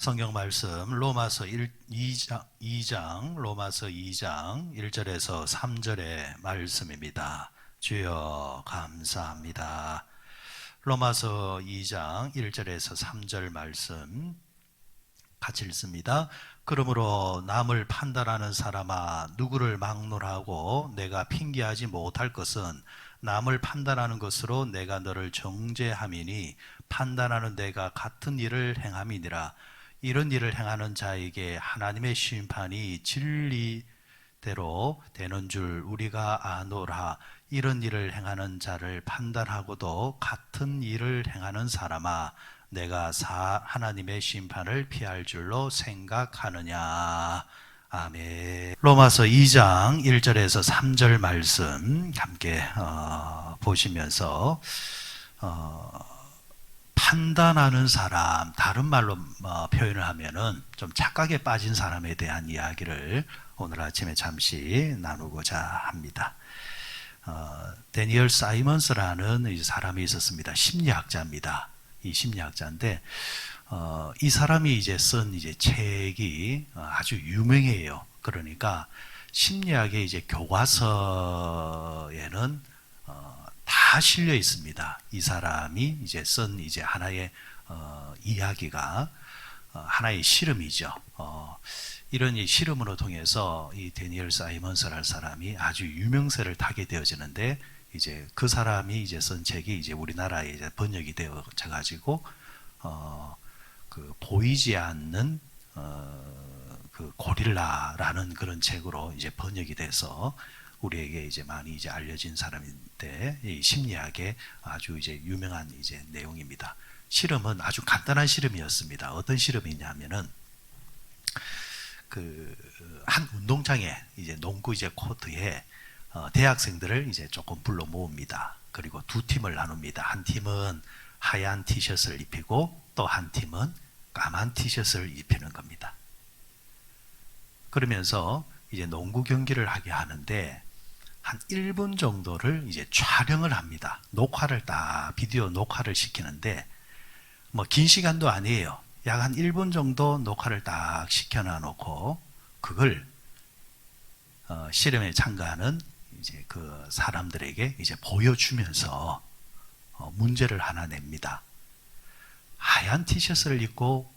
성경 말씀 로마서 2장 로마서 2장 1절에서 3절의 말씀입니다. 주여 감사합니다. 로마서 2장 1절에서 3절 말씀 같이 읽습니다. 그러므로 남을 판단하는 사람아, 누구를 막론하고 내가 핑계하지 못할 것은 남을 판단하는 것으로 내가 너를 정죄함이니 판단하는 내가 같은 일을 행함이니라. 이런 일을 행하는 자에게 하나님의 심판이 진리대로 되는 줄 우리가 아노라. 이런 일을 행하는 자를 판단하고도 같은 일을 행하는 사람아, 내가 하나님의 심판을 피할 줄로 생각하느냐. 아멘. 로마서 2장 1절에서 3절 말씀 함께 보시면서 판단하는 사람, 다른 말로 표현을 하면은 좀 착각에 빠진 사람에 대한 이야기를 오늘 아침에 잠시 나누고자 합니다. 데니얼 사이먼스라는 사람이 있었습니다. 심리학자입니다. 이 심리학자인데 이 사람이 이제 쓴 책이 아주 유명해요. 그러니까 심리학의 교과서에는 다 실려 있습니다. 이 사람이 쓴 하나의 이야기가 하나의 실험이죠. 이런 이 실험으로 통해서 이 데니얼 사이먼스라는 사람이 아주 유명세를 타게 되어지는데 그 사람이 쓴 책이 우리나라에 번역이 되어져 가지고 그 보이지 않는 그 고릴라라는 그런 책으로 번역이 돼서 우리에게 많이 알려진 사람인데, 이 심리학의 아주 유명한 내용입니다. 실험은 아주 간단한 실험이었습니다. 어떤 실험이냐면은 한 운동장에 농구 코트에 대학생들을 조금 불러 모읍니다. 그리고 두 팀을 나눕니다. 한 팀은 하얀 티셔츠를 입히고 또 한 팀은 까만 티셔츠를 입히는 겁니다. 그러면서 농구 경기를 하게 하는데 한 1분 정도를 촬영을 합니다. 녹화를 비디오 녹화를 시키는데 긴 시간도 아니에요. 약 한 1분 정도 녹화를 딱 시켜놔 놓고 그걸 실험에 참가하는 그 사람들에게 보여주면서 문제를 하나 냅니다. 하얀 티셔츠를 입고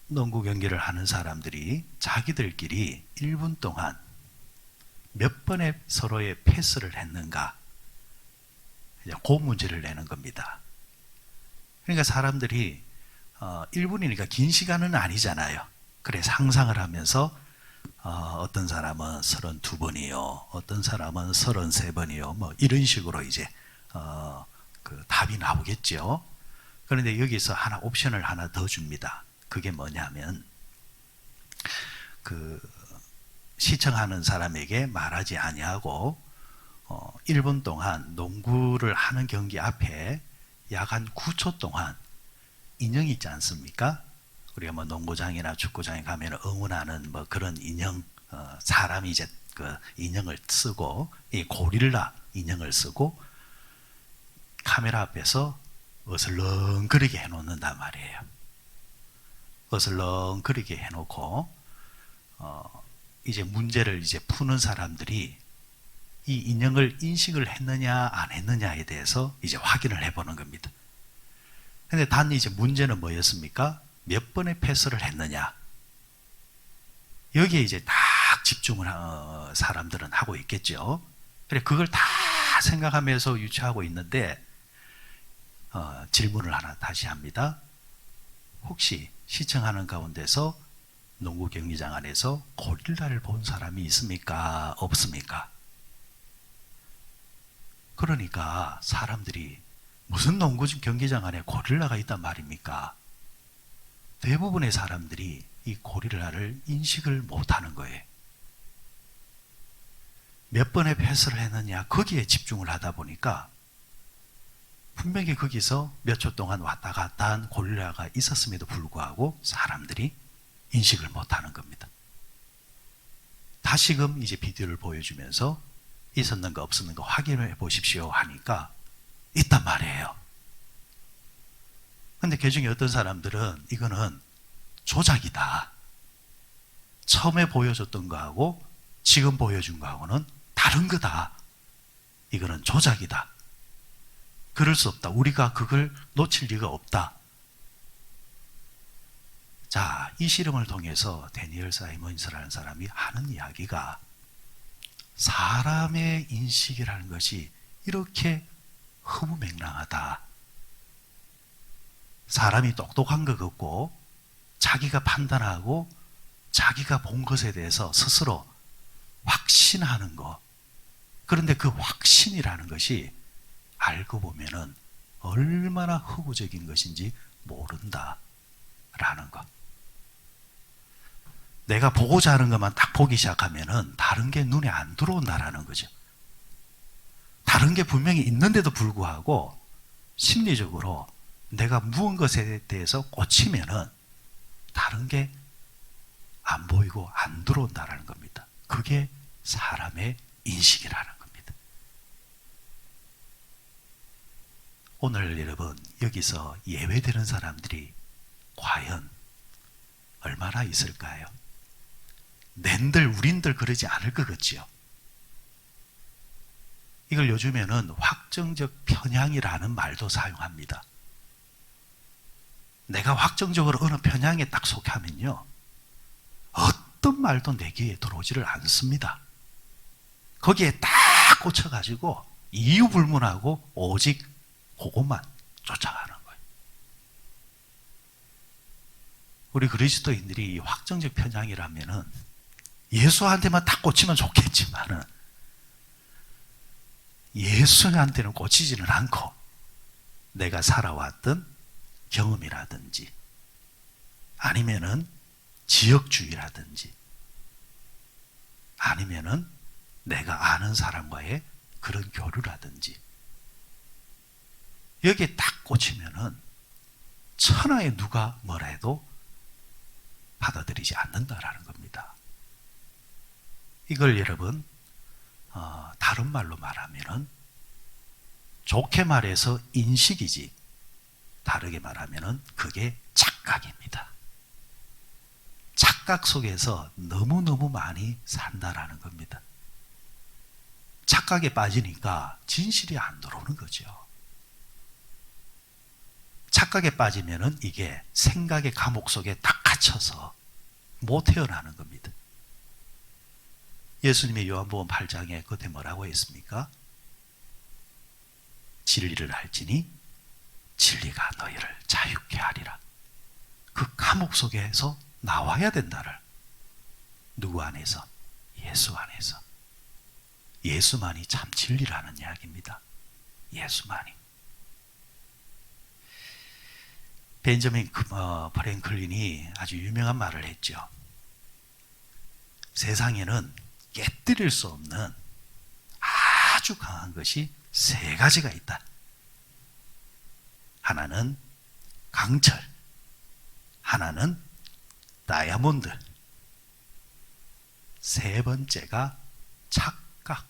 농구 경기를 하는 사람들이 자기들끼리 1분 동안 몇 번의 서로의 패스를 했는가, 그 문제를 내는 겁니다. 그러니까 사람들이 1분이니까 긴 시간은 아니잖아요. 그래 상상을 하면서 어떤 사람은 32번이요, 어떤 사람은 33번이요, 이런 식으로 그 답이 나오겠죠. 그런데 여기서 하나 옵션을 하나 더 줍니다. 그게 뭐냐면 시청하는 사람에게 말하지 아니하고 1분 동안 농구를 하는 경기 앞에 약 한 9초 동안 인형이 있지 않습니까? 우리가 농구장이나 축구장에 가면 응원하는 그런 인형, 사람이 그 인형을 쓰고, 이 고릴라 인형을 쓰고 카메라 앞에서 어슬렁거리게 해놓는단 말이에요. 어슬렁거리게 해놓고 문제를 푸는 사람들이 이 인형을 인식을 했느냐 안 했느냐에 대해서 확인을 해보는 겁니다. 근데 단 문제는 뭐였습니까? 몇 번의 패스를 했느냐. 여기에 딱 집중을 사람들은 하고 있겠죠. 그래 그걸 다 생각하면서 유추하고 있는데 질문을 하나 다시 합니다. 혹시 시청하는 가운데서 농구 경기장 안에서 고릴라를 본 사람이 있습니까? 없습니까? 그러니까 사람들이 무슨 농구 경기장 안에 고릴라가 있단 말입니까? 대부분의 사람들이 이 고릴라를 인식을 못하는 거예요. 몇 번의 패스를 했느냐, 거기에 집중을 하다 보니까 분명히 거기서 몇 초 동안 왔다 갔다 한 고릴라가 있었음에도 불구하고 사람들이 인식을 못하는 겁니다. 다시금 비디오를 보여주면서 있었는가 없었는가 확인해 보십시오 하니까 있단 말이에요. 근데 그 중에 어떤 사람들은 이거는 조작이다. 처음에 보여줬던 거하고 지금 보여준 거하고는 다른 거다. 이거는 조작이다. 그럴 수 없다. 우리가 그걸 놓칠 리가 없다. 자, 이 실험을 통해서 데니얼 사이먼스라는 사람이 하는 이야기가 사람의 인식이라는 것이 이렇게 허무맹랑하다. 사람이 똑똑한 것 같고 자기가 판단하고 자기가 본 것에 대해서 스스로 확신하는 것. 그런데 그 확신이라는 것이 알고 보면은 얼마나 허구적인 것인지 모른다라는 것. 내가 보고자 하는 것만 딱 보기 시작하면은 다른 게 눈에 안 들어온다라는 거죠. 다른 게 분명히 있는데도 불구하고 심리적으로 내가 무언 것에 대해서 꽂히면은 다른 게 안 보이고 안 들어온다라는 겁니다. 그게 사람의 인식이라는 겁니다. 오늘 여러분 여기서 예외되는 사람들이 과연 얼마나 있을까요? 낸들 우린들 그러지 않을 것 같지요. 이걸 요즘에는 확정적 편향이라는 말도 사용합니다. 내가 확정적으로 어느 편향에 딱 속하면요, 어떤 말도 내 귀에 들어오지를 않습니다. 거기에 딱 꽂혀가지고 이유 불문하고 오직 그것만 쫓아가는 거예요. 우리 그리스도인들이 확정적 편향이라면은 예수한테만 딱 꽂히면 좋겠지만은 예수한테는 꽂히지는 않고 내가 살아왔던 경험이라든지 아니면은 지역주의라든지 아니면은 내가 아는 사람과의 그런 교류라든지 여기에 딱 꽂히면은 천하에 누가 뭐라 해도 받아들이지 않는다라는 겁니다. 이걸 여러분 다른 말로 말하면은 좋게 말해서 인식이지 다르게 말하면은 그게 착각입니다. 착각 속에서 너무너무 많이 산다라는 겁니다. 착각에 빠지니까 진실이 안 들어오는 거죠. 착각에 빠지면은 이게 생각의 감옥 속에 딱 갇혀서 못 헤어나는 겁니다. 예수님의 요한복음 8장에 그때 뭐라고 했습니까? 진리를 알지니 진리가 너희를 자유케 하리라. 그 감옥 속에서 나와야 된다를. 누구 안에서? 예수 안에서. 예수만이 참 진리라는 이야기입니다. 예수만이. 벤저민 프랭클린이 아주 유명한 말을 했죠. 세상에는 깨뜨릴 수 없는 아주 강한 것이 세 가지가 있다. 하나는 강철, 하나는 다이아몬드, 세 번째가 착각.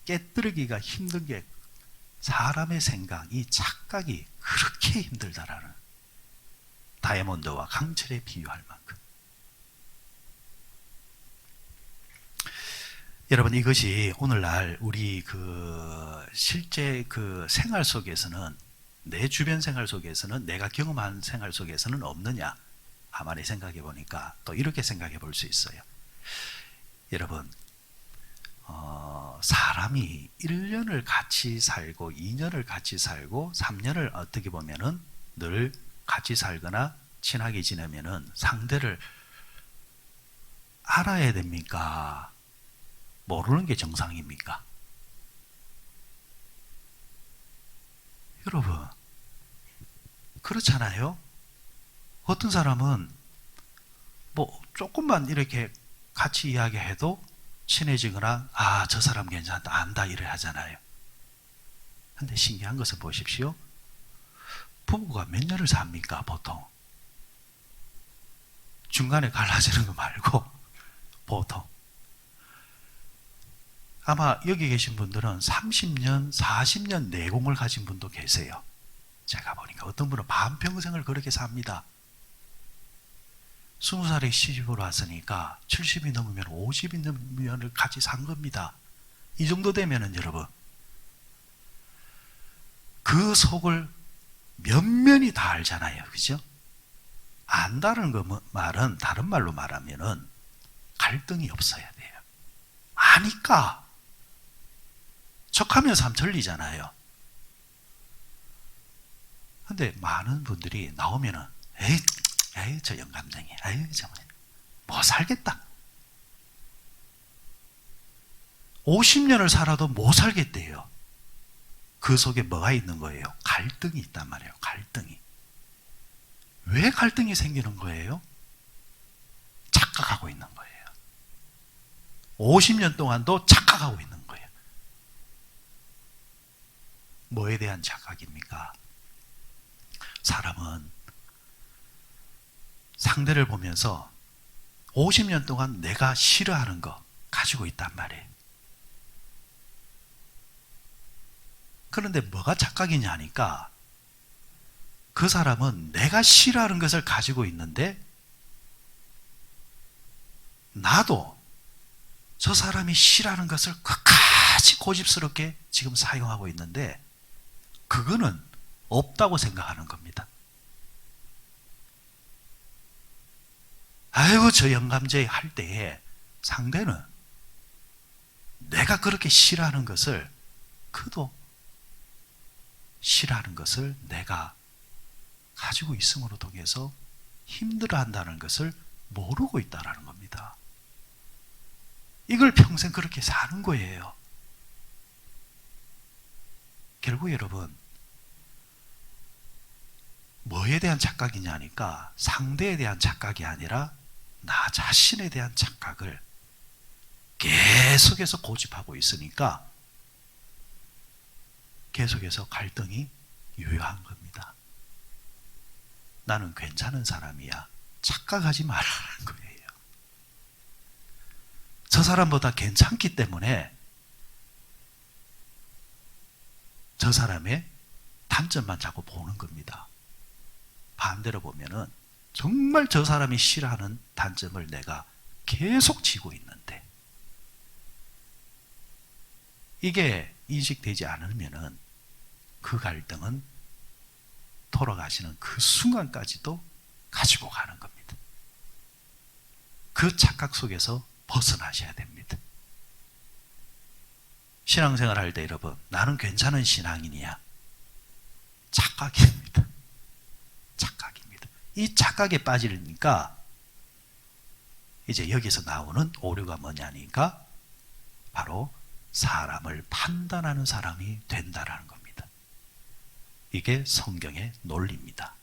깨뜨리기가 힘든 게 사람의 생각이 착각이 그렇게 힘들다라는, 다이아몬드와 강철에 비유할 만큼. 여러분, 이것이 오늘날 우리 실제 생활 속에서는, 내 주변 생활 속에서는, 내가 경험한 생활 속에서는 없느냐? 가만히 생각해 보니까 또 이렇게 생각해 볼 수 있어요. 여러분, 사람이 1년을 같이 살고 2년을 같이 살고 3년을 어떻게 보면은 늘 같이 살거나 친하게 지내면은 상대를 알아야 됩니까? 모르는 게 정상입니까? 여러분, 그렇잖아요? 어떤 사람은 뭐 조금만 이렇게 같이 이야기해도 친해지거나, 아, 저 사람 괜찮다, 안다, 이래 하잖아요. 근데 신기한 것은 보십시오. 부부가 몇 년을 삽니까, 보통? 중간에 갈라지는 거 말고, 보통. 아마 여기 계신 분들은 30년, 40년 내공을 가진 분도 계세요. 제가 보니까 어떤 분은 반평생을 그렇게 삽니다. 20살에 시집으로 왔으니까 70이 넘으면 50이 넘으면 같이 산 겁니다. 이 정도 되면은 여러분, 그 속을 면면이 다 알잖아요. 그죠? 안다는 거 말은 다른 말로 말하면은 갈등이 없어야 돼요. 아니까 척하면서 하면 틀리잖아요. 근데 많은 분들이 나오면은 에이 저 영감쟁이, 에이 정말 못 살겠다. 50년을 살아도 못 살겠대요. 그 속에 뭐가 있는 거예요? 갈등이 있단 말이에요. 갈등이. 왜 갈등이 생기는 거예요? 착각하고 있는 거예요. 50년 동안도 착각하고 있는 거예요. 뭐에 대한 착각입니까? 사람은 상대를 보면서 50년 동안 내가 싫어하는 거 가지고 있단 말이에요. 그런데 뭐가 착각이냐니까 그 사람은 내가 싫어하는 것을 가지고 있는데 나도 저 사람이 싫어하는 것을 끝까지 고집스럽게 지금 사용하고 있는데 그거는 없다고 생각하는 겁니다. 아이고 저 영감제 할 때에 상대는 내가 그렇게 싫어하는 것을 그도 싫어하는 것을 내가 가지고 있음으로 통해서 힘들어한다는 것을 모르고 있다는 겁니다. 이걸 평생 그렇게 사는 거예요. 결국 여러분 뭐에 대한 착각이냐니까 상대에 대한 착각이 아니라 나 자신에 대한 착각을 계속해서 고집하고 있으니까 계속해서 갈등이 유효한 겁니다. 나는 괜찮은 사람이야. 착각하지 말라는 거예요. 저 사람보다 괜찮기 때문에 저 사람의 단점만 자꾸 보는 겁니다. 반대로 보면은 정말 저 사람이 싫어하는 단점을 내가 계속 쥐고 있는데 이게 인식되지 않으면은 그 갈등은 돌아가시는 그 순간까지도 가지고 가는 겁니다. 그 착각 속에서 벗어나셔야 됩니다. 신앙생활 할 때 여러분, 나는 괜찮은 신앙인이야. 착각입니다. 착각입니다. 이 착각에 빠지니까 이제 여기서 나오는 오류가 뭐냐니까 바로 사람을 판단하는 사람이 된다라는 겁니다. 이게 성경의 논리입니다.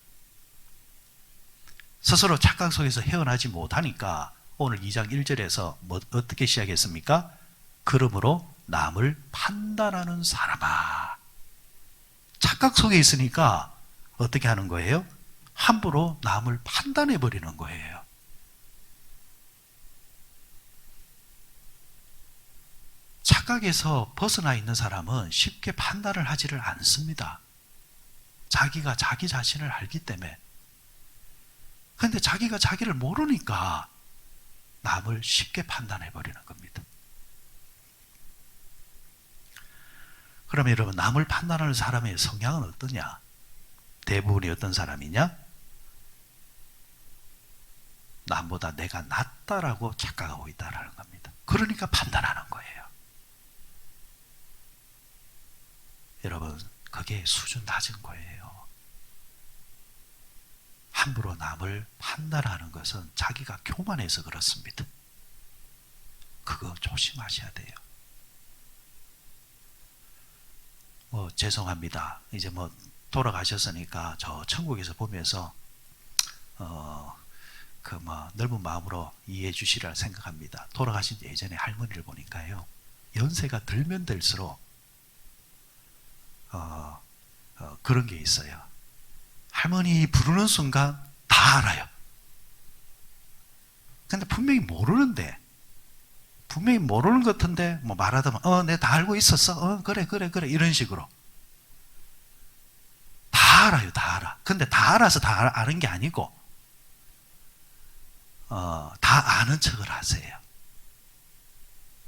스스로 착각 속에서 헤어나지 못하니까 오늘 2장 1절에서 어떻게 시작했습니까? 그러므로 남을 판단하는 사람아. 착각 속에 있으니까 어떻게 하는 거예요? 함부로 남을 판단해 버리는 거예요. 착각에서 벗어나 있는 사람은 쉽게 판단을 하지를 않습니다. 자기가 자기 자신을 알기 때문에. 그런데 자기가 자기를 모르니까 남을 쉽게 판단해 버리는 겁니다. 그러면 여러분, 남을 판단하는 사람의 성향은 어떠냐? 대부분이 어떤 사람이냐? 남보다 내가 낫다라고 착각하고 있다는 겁니다. 그러니까 판단하는 거예요. 여러분, 그게 수준 낮은 거예요. 함부로 남을 판단하는 것은 자기가 교만해서 그렇습니다. 그거 조심하셔야 돼요. 죄송합니다. 이제 돌아가셨으니까 저 천국에서 보면서 넓은 마음으로 이해해 주시리라 생각합니다. 돌아가신 예전에 할머니를 보니까요, 연세가 들면 들수록 그런 게 있어요. 할머니 부르는 순간 다 알아요. 근데 분명히 모르는데 분명히 모르는 것 같은데 뭐 말하다 보면 내가 다 알고 있었어. 그래 이런 식으로 다 알아요. 다 알아. 근데 다 알아서 다 아는 게 아니고 다 아는 척을 하세요.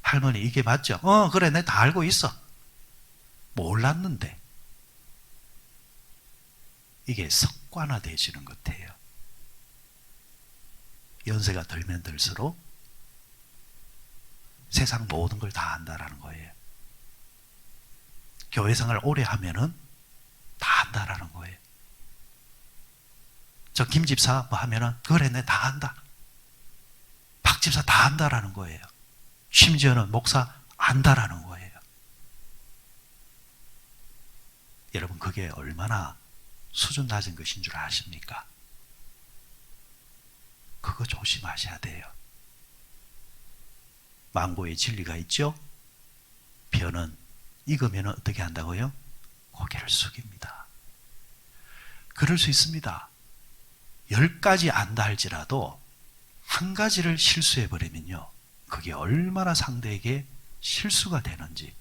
할머니 이게 맞죠? 그래 내가 다 알고 있어. 몰랐는데 이게 습관화되시는 것 같아요. 연세가 들면 들수록 세상 모든 걸 다 안다라는 거예요. 교회 생활 오래 하면은 다 안다라는 거예요. 저 김 집사 뭐 하면은 그래 내 다 안다. 박 집사 다 안다라는 거예요. 심지어는 목사 안다라는 거예요. 여러분 그게 얼마나 수준 낮은 것인 줄 아십니까? 그거 조심하셔야 돼요. 망고에 진리가 있죠? 벼는 익으면 어떻게 한다고요? 고개를 숙입니다. 그럴 수 있습니다. 10가지 안다 할지라도 한 가지를 실수해버리면요. 그게 얼마나 상대에게 실수가 되는지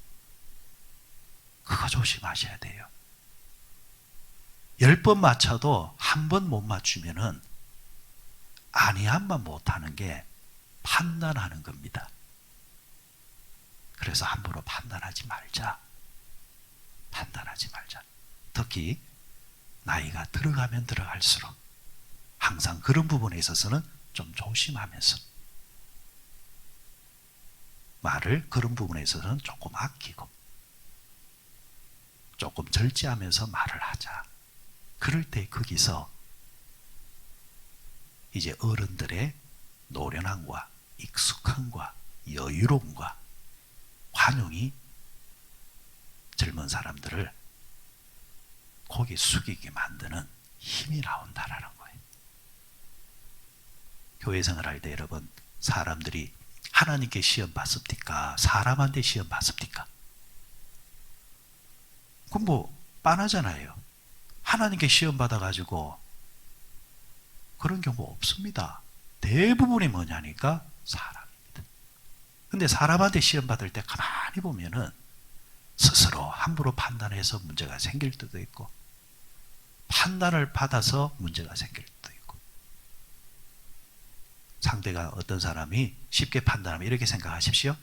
그거 조심하셔야 돼요. 10번 맞춰도 한 번 못 맞추면은 아니함만 못하는 게 판단하는 겁니다. 그래서 함부로 판단하지 말자. 판단하지 말자. 특히 나이가 들어가면 들어갈수록 항상 그런 부분에 있어서는 좀 조심하면서 말을 그런 부분에 있어서는 조금 아끼고 조금 절제하면서 말을 하자. 그럴 때 거기서 이제 어른들의 노련함과 익숙함과 여유로움과 관용이 젊은 사람들을 고개 숙이게 만드는 힘이 나온다라는 거예요. 교회 생활할 때 여러분 사람들이 하나님께 시험 받습니까? 사람한테 시험 받습니까? 그럼 뭐 빤하잖아요. 하나님께 시험 받아가지고 그런 경우 없습니다. 대부분이 뭐냐니까 사람입니다. 근데 사람한테 시험 받을 때 가만히 보면은 스스로 함부로 판단해서 문제가 생길 때도 있고 판단을 받아서 문제가 생길 때도 있고 상대가 어떤 사람이 쉽게 판단하면 이렇게 생각하십시오.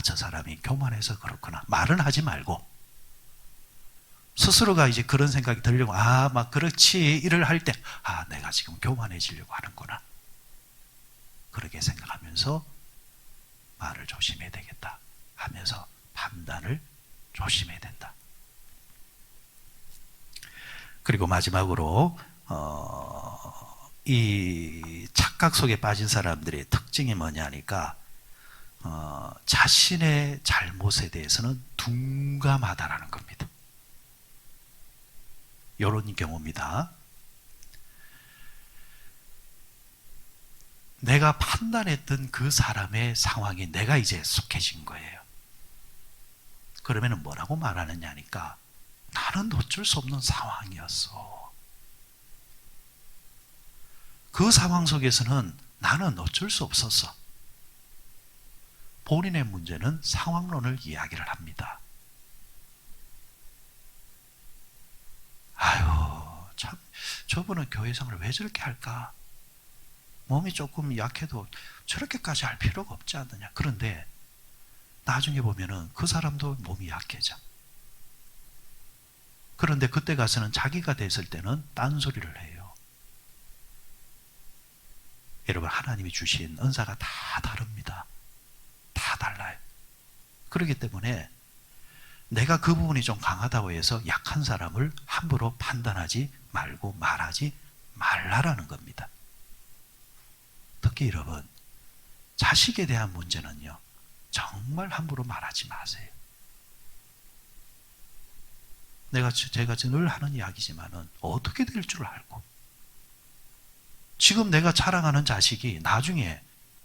저 사람이 교만해서 그렇구나. 말은 하지 말고 스스로가 이제 그런 생각이 들려고 막 그렇지 일을 할 때 내가 지금 교만해지려고 하는구나. 그렇게 생각하면서 말을 조심해야 되겠다 하면서 판단을 조심해야 된다. 그리고 마지막으로 이 착각 속에 빠진 사람들의 특징이 뭐냐니까 자신의 잘못에 대해서는 둔감하다라는 겁니다. 이런 경우입니다. 내가 판단했던 그 사람의 상황이 내가 이제 속해진 거예요. 그러면 뭐라고 말하느냐니까 나는 어쩔 수 없는 상황이었어. 그 상황 속에서는 나는 어쩔 수 없었어. 본인의 문제는 상황론을 이야기를 합니다. 참 저분은 교회 생활을 왜 저렇게 할까? 몸이 조금 약해도 저렇게까지 할 필요가 없지 않느냐. 그런데 나중에 보면은 그 사람도 몸이 약해져. 그런데 그때 가서는 자기가 됐을 때는 딴소리를 해요. 여러분 하나님이 주신 은사가 다 다릅니다. 다 달라요. 그렇기 때문에 내가 그 부분이 좀 강하다고 해서 약한 사람을 함부로 판단하지 말고 말하지 말라라는 겁니다. 특히 여러분 자식에 대한 문제는요 정말 함부로 말하지 마세요. 제가 늘 하는 이야기지만은 어떻게 될 줄 알고 지금 내가 자랑하는 자식이 나중에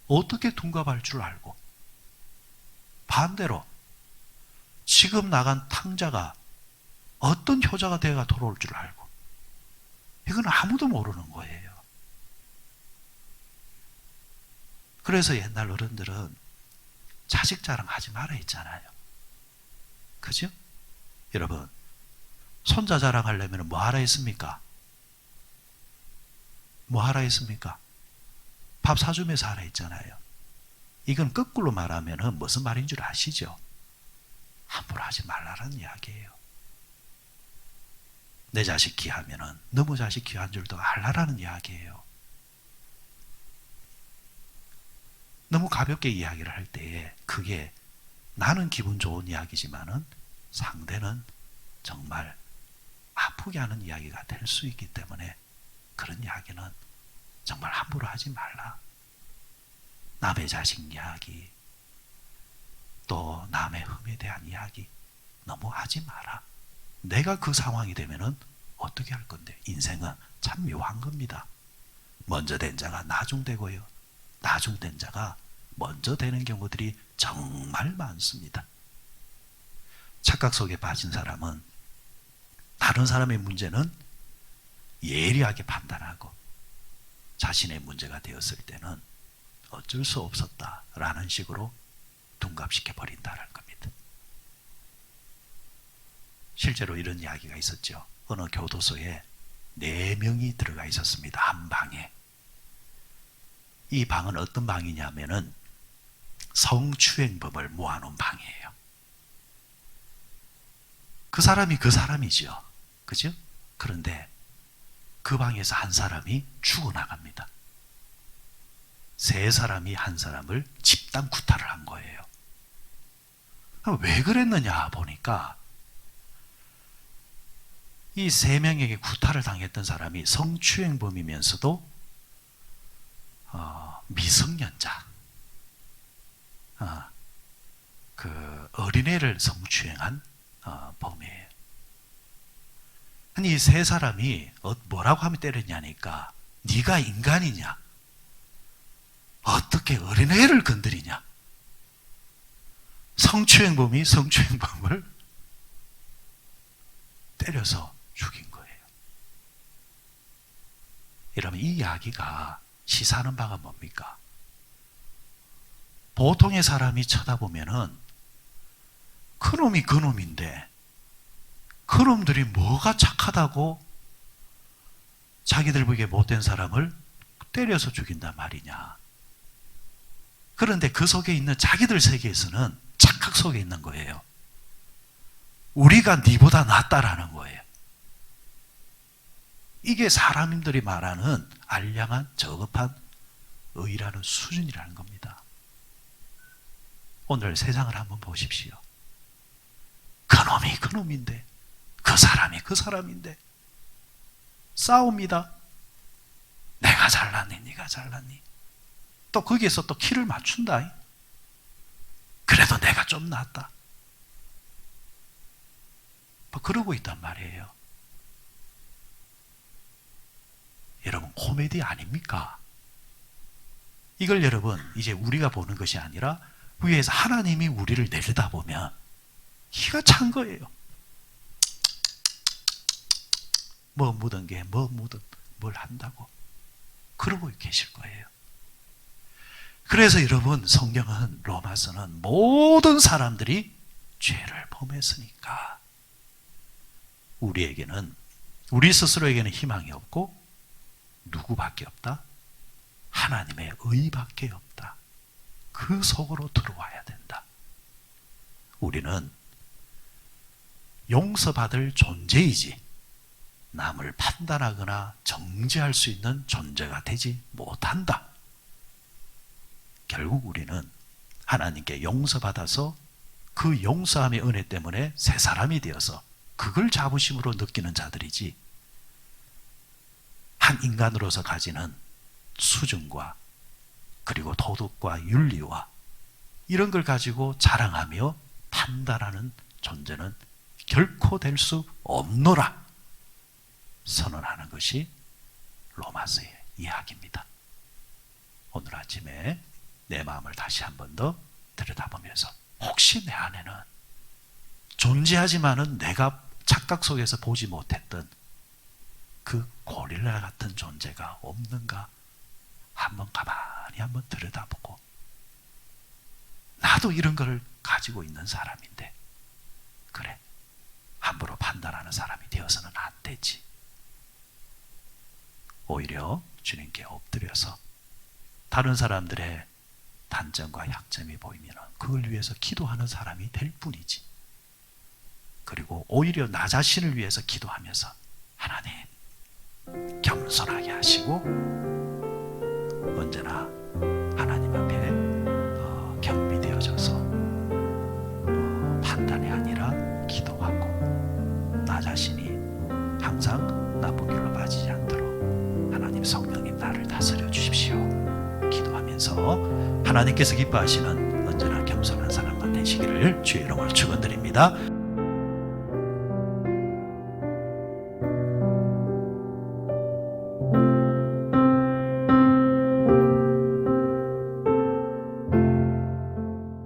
어떻게 둔갑할 줄 알고 반대로 지금 나간 탕자가 어떤 효자가 되어가 돌아올 줄 알고 이건 아무도 모르는 거예요. 그래서 옛날 어른들은 자식 자랑하지 말아 했잖아요. 그죠? 여러분, 손자 자랑하려면 뭐 하라 했습니까? 뭐 하라 했습니까? 밥 사주면서 하라 했잖아요. 이건 거꾸로 말하면 무슨 말인 줄 아시죠? 함부로 하지 말라는 이야기예요. 내 자식 귀하면은 너무 자식 귀한 줄도 알라라는 이야기예요. 너무 가볍게 이야기를 할 때에 그게 나는 기분 좋은 이야기지만은 상대는 정말 아프게 하는 이야기가 될 수 있기 때문에 그런 이야기는 정말 함부로 하지 말라. 남의 자식 이야기, 또 남의 흠에 대한 이야기 너무 하지 마라. 내가 그 상황이 되면은 어떻게 할 건데? 인생은 참 묘한 겁니다. 먼저 된 자가 나중되고요. 나중된 자가 먼저 되는 경우들이 정말 많습니다. 착각 속에 빠진 사람은 다른 사람의 문제는 예리하게 판단하고 자신의 문제가 되었을 때는 어쩔 수 없었다라는 식으로 둔갑시켜 버린다는 겁니다. 실제로 이런 이야기가 있었죠. 어느 교도소에 4명이 들어가 있었습니다. 한 방에. 이 방은 어떤 방이냐면은 성추행범을 모아놓은 방이에요. 그 사람이 그 사람이죠. 그죠? 그런데 그 방에서 한 사람이 죽어나갑니다. 3사람이 한 사람을 집단 구타를 한 거예요. 왜 그랬느냐 보니까 이 3명에게 구타를 당했던 사람이 성추행범이면서도 미성년자, 그 어린애를 성추행한 범이에요. 아니 이 3사람이 뭐라고 하면 때렸냐니까 네가 인간이냐? 어떻게 어린애를 건드리냐? 성추행범이 성추행범을 때려서 죽인 거예요. 여러분 이 이야기가 시사하는 바가 뭡니까? 보통의 사람이 쳐다보면은 그놈이 그놈인데 그놈들이 뭐가 착하다고 자기들 보기에 못된 사람을 때려서 죽인단 말이냐. 그런데 그 속에 있는 자기들 세계에서는 착각 속에 있는 거예요. 우리가 니보다 낫다라는 거예요. 이게 사람들이 말하는 알량한 저급한 의라는 수준이라는 겁니다. 오늘 세상을 한번 보십시오. 그놈이 그놈인데 그 사람이 그 사람인데 싸웁니다. 내가 잘났니 네가 잘났니. 또 거기에서 또 키를 맞춘다. 그래도 내가 좀 낫다. 뭐 그러고 있단 말이에요. 여러분 코미디 아닙니까? 이걸 여러분 이제 우리가 보는 것이 아니라 위에서 하나님이 우리를 내려다보면 기가 찬 거예요. 뭐 묻은 게 뭐 묻은 뭘 한다고 그러고 계실 거예요. 그래서 여러분 성경은 로마서는 모든 사람들이 죄를 범했으니까 우리에게는 우리 스스로에게는 희망이 없고 누구밖에 없다? 하나님의 의밖에 없다. 그 속으로 들어와야 된다. 우리는 용서받을 존재이지 남을 판단하거나 정죄할 수 있는 존재가 되지 못한다. 결국 우리는 하나님께 용서받아서 그 용서함의 은혜 때문에 새 사람이 되어서 그걸 자부심으로 느끼는 자들이지 한 인간으로서 가지는 수준과 그리고 도덕과 윤리와 이런 걸 가지고 자랑하며 판단하는 존재는 결코 될 수 없노라 선언하는 것이 로마서의 이야기입니다. 오늘 아침에 내 마음을 다시 한 번 더 들여다보면서 혹시 내 안에는 존재하지만은 내가 착각 속에서 보지 못했던 그 고릴라 같은 존재가 없는가 한번 가만히 한번 들여다보고 나도 이런 걸 가지고 있는 사람인데, 그래, 함부로 판단하는 사람이 되어서는 안 되지. 오히려 주님께 엎드려서 다른 사람들의 단점과 약점이 보이면 그걸 위해서 기도하는 사람이 될 뿐이지. 그리고 오히려 나 자신을 위해서 기도하면서 하나님 겸손하게 하시고 언제나 하나님 앞에 경비되어져서 판단이 아니라 기도하고 나 자신이 항상 나쁜 길로 빠지지 않도록 하나님 성령님 나를 다스려 주십시오. 기도하면서 하나님께서 기뻐하시는 언제나 겸손한 사람만 되시기를 주의 이름으로 축원드립니다.